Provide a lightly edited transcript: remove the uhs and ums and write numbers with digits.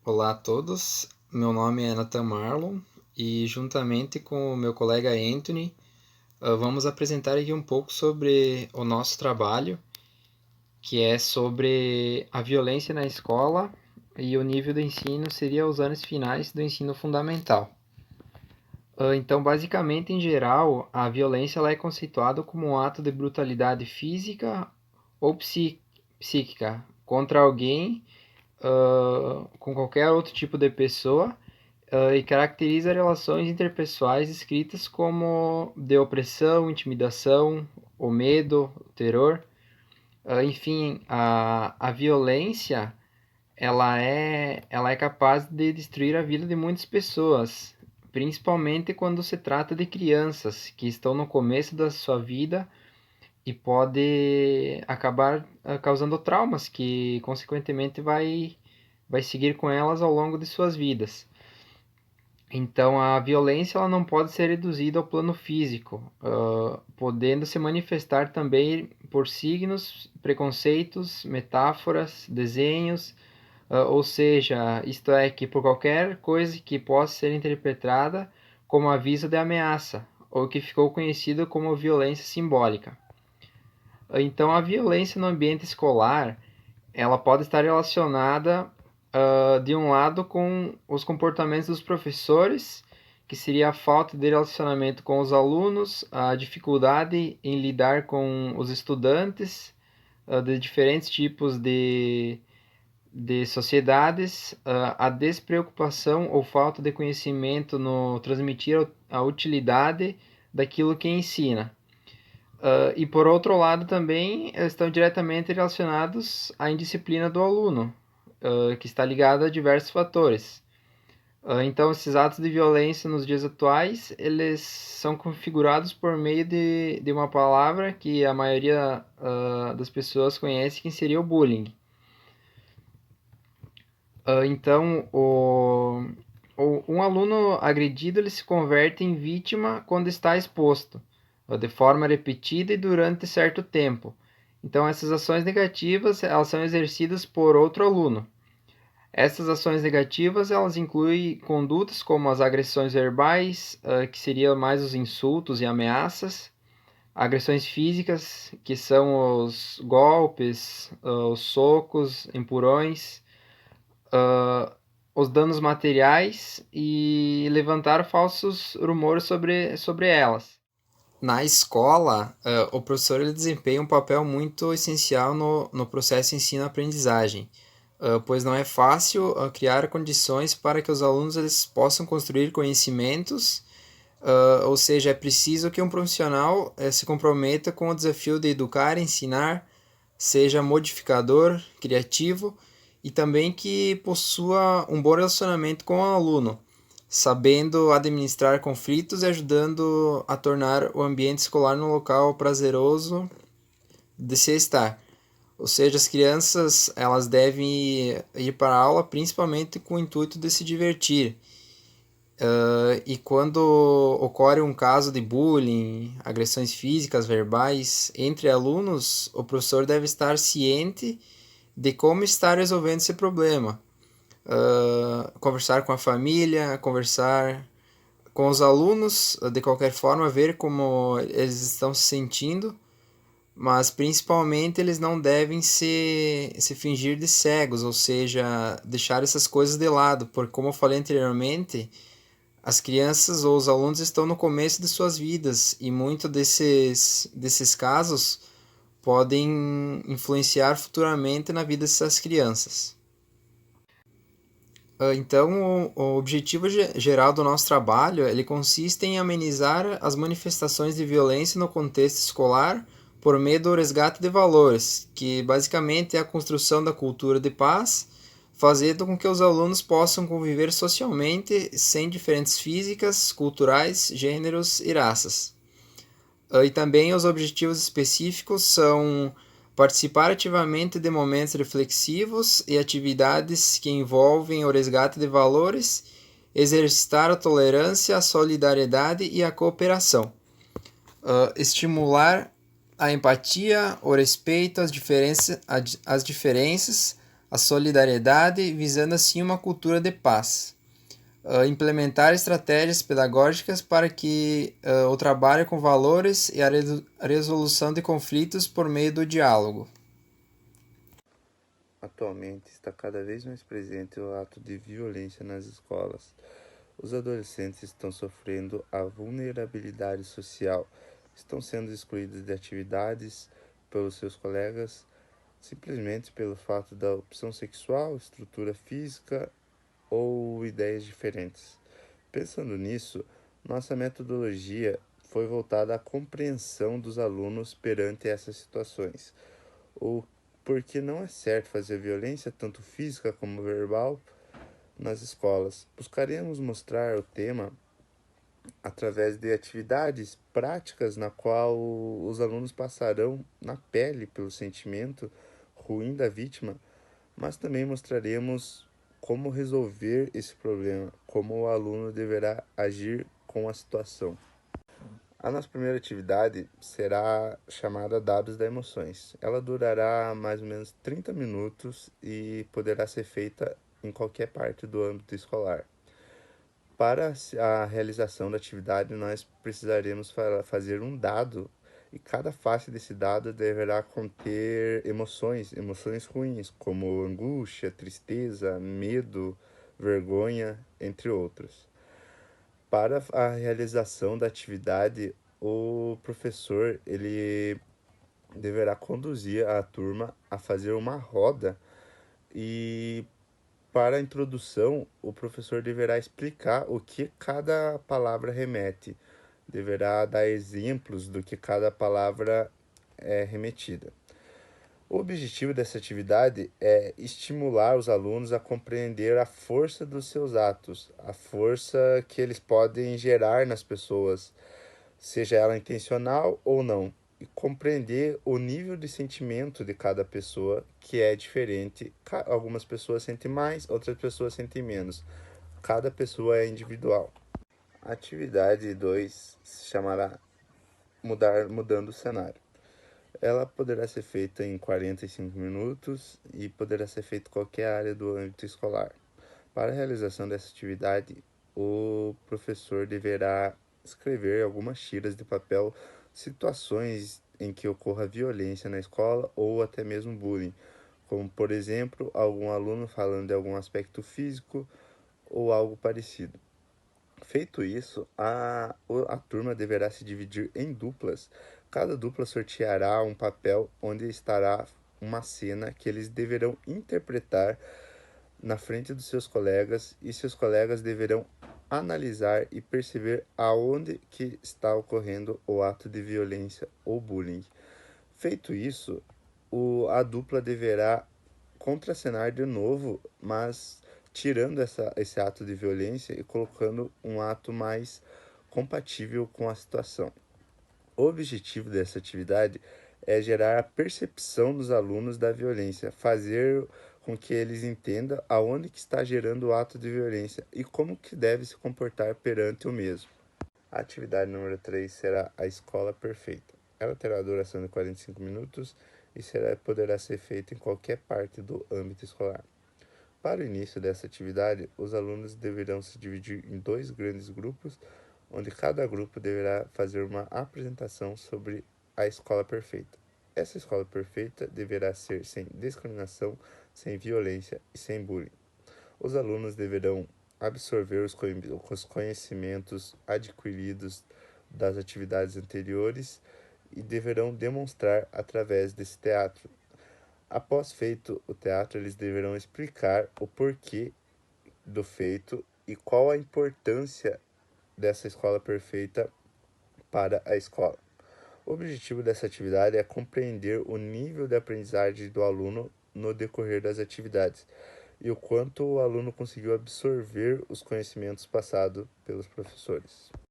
Olá a todos, meu nome é Nathan Marlon e juntamente com o meu colega Anthony, vamos apresentar aqui um pouco sobre o nosso trabalho, que é sobre a violência na escola e o nível do ensino seria os anos finais do ensino fundamental. Então, basicamente, em geral, a violência ela é conceituada como um ato de brutalidade física ou psíquica contra alguém, com qualquer outro tipo de pessoa, e caracteriza relações interpessoais escritas como de opressão, intimidação, o medo, o terror. Enfim, a violência ela é capaz de destruir a vida de muitas pessoas, principalmente quando se trata de crianças que estão no começo da sua vida e pode acabar causando traumas que, consequentemente, vai seguir com elas ao longo de suas vidas. Então, a violência ela não pode ser reduzida ao plano físico, podendo se manifestar também por signos, preconceitos, metáforas, desenhos, ou seja, isto é, que por qualquer coisa que possa ser interpretada como aviso de ameaça, ou que ficou conhecido como violência simbólica. Então, a violência no ambiente escolar ela pode estar relacionada, de um lado, com os comportamentos dos professores, que seria a falta de relacionamento com os alunos, a dificuldade em lidar com os estudantes, de diferentes tipos de sociedades, a despreocupação ou falta de conhecimento no transmitir a utilidade daquilo que ensina. E por outro lado também estão diretamente relacionados à indisciplina do aluno, que está ligada a diversos fatores. Então, esses atos de violência nos dias atuais, eles são configurados por meio de uma palavra que a maioria das pessoas conhece, que seria o bullying. Então, um aluno agredido ele se converte em vítima quando está exposto, de forma repetida e durante certo tempo. Então, essas ações negativas elas são exercidas por outro aluno. Essas ações negativas elas incluem condutas como as agressões verbais, que seriam mais os insultos e ameaças, agressões físicas, que são os golpes, os socos, empurrões, uh, os danos materiais e levantar falsos rumores sobre elas. Na escola, o professor ele desempenha um papel muito essencial no processo ensino-aprendizagem, pois não é fácil criar condições para que os alunos eles possam construir conhecimentos, ou seja, é preciso que um profissional se comprometa com o desafio de educar, ensinar, seja modificador, criativo e também que possua um bom relacionamento com o aluno, sabendo administrar conflitos e ajudando a tornar o ambiente escolar um local prazeroso de se estar. Ou seja, as crianças elas devem ir para a aula principalmente com o intuito de se divertir. E quando ocorre um caso de bullying, agressões físicas, verbais entre alunos, o professor deve estar ciente de como estar resolvendo esse problema. Conversar com a família, conversar com os alunos, de qualquer forma, ver como eles estão se sentindo, mas principalmente eles não devem se fingir de cegos, ou seja, deixar essas coisas de lado, porque, como eu falei anteriormente, as crianças ou os alunos estão no começo de suas vidas e muito desses casos podem influenciar futuramente na vida dessas crianças. Então, o objetivo geral do nosso trabalho ele consiste em amenizar as manifestações de violência no contexto escolar por meio do resgate de valores, que basicamente é a construção da cultura de paz, fazendo com que os alunos possam conviver socialmente sem diferenças físicas, culturais, gêneros e raças. E também os objetivos específicos são participar ativamente de momentos reflexivos e atividades que envolvem o resgate de valores, exercitar a tolerância, a solidariedade e a cooperação. Estimular a empatia, o respeito às diferenças, a solidariedade, visando assim uma cultura de paz. Implementar estratégias pedagógicas para que o trabalho com valores e a resolução de conflitos por meio do diálogo. Atualmente está cada vez mais presente o ato de violência nas escolas. Os adolescentes estão sofrendo a vulnerabilidade social, estão sendo excluídos de atividades pelos seus colegas simplesmente pelo fato da opção sexual, estrutura física ou ideias diferentes. Pensando nisso, nossa metodologia foi voltada à compreensão dos alunos perante essas situações. O porque não é certo fazer violência, tanto física como verbal, nas escolas. Buscaremos mostrar o tema através de atividades práticas na qual os alunos passarão na pele pelo sentimento ruim da vítima, mas também mostraremos como resolver esse problema, como o aluno deverá agir com a situação. A nossa primeira atividade será chamada Dados das Emoções. Ela durará mais ou menos 30 minutos e poderá ser feita em qualquer parte do âmbito escolar. Para a realização da atividade, nós precisaremos fazer um dado e cada face desse dado deverá conter emoções ruins, como angústia, tristeza, medo, vergonha, entre outras. Para a realização da atividade, o professor ele deverá conduzir a turma a fazer uma roda e para a introdução, o professor deverá explicar o que cada palavra remete, deverá dar exemplos do que cada palavra é remetida. O objetivo dessa atividade é estimular os alunos a compreender a força dos seus atos, a força que eles podem gerar nas pessoas, seja ela intencional ou não, e compreender o nível de sentimento de cada pessoa, que é diferente. Algumas pessoas sentem mais, outras pessoas sentem menos. Cada pessoa é individual. A atividade 2 se chamará Mudando o Cenário. Ela poderá ser feita em 45 minutos e poderá ser feita em qualquer área do âmbito escolar. Para a realização dessa atividade, o professor deverá escrever algumas tiras de papel situações em que ocorra violência na escola ou até mesmo bullying, como por exemplo, algum aluno falando de algum aspecto físico ou algo parecido. Feito isso, a turma deverá se dividir em duplas. Cada dupla sorteará um papel onde estará uma cena que eles deverão interpretar na frente dos seus colegas e seus colegas deverão analisar e perceber aonde que está ocorrendo o ato de violência ou bullying. Feito isso, a dupla deverá contracenar de novo, mas tirando esse ato de violência e colocando um ato mais compatível com a situação. O objetivo dessa atividade é gerar a percepção dos alunos da violência, fazer com que eles entendam aonde que está gerando o ato de violência e como que deve se comportar perante o mesmo. A atividade número 3 será a escola perfeita. Ela terá a duração de 45 minutos e poderá ser feita em qualquer parte do âmbito escolar. Para o início dessa atividade, os alunos deverão se dividir em dois grandes grupos, onde cada grupo deverá fazer uma apresentação sobre a escola perfeita. Essa escola perfeita deverá ser sem discriminação, sem violência e sem bullying. Os alunos deverão absorver os conhecimentos adquiridos das atividades anteriores e deverão demonstrar através desse teatro. Após feito o teatro, eles deverão explicar o porquê do feito e qual a importância dessa escola perfeita para a escola. O objetivo dessa atividade é compreender o nível de aprendizagem do aluno no decorrer das atividades e o quanto o aluno conseguiu absorver os conhecimentos passados pelos professores.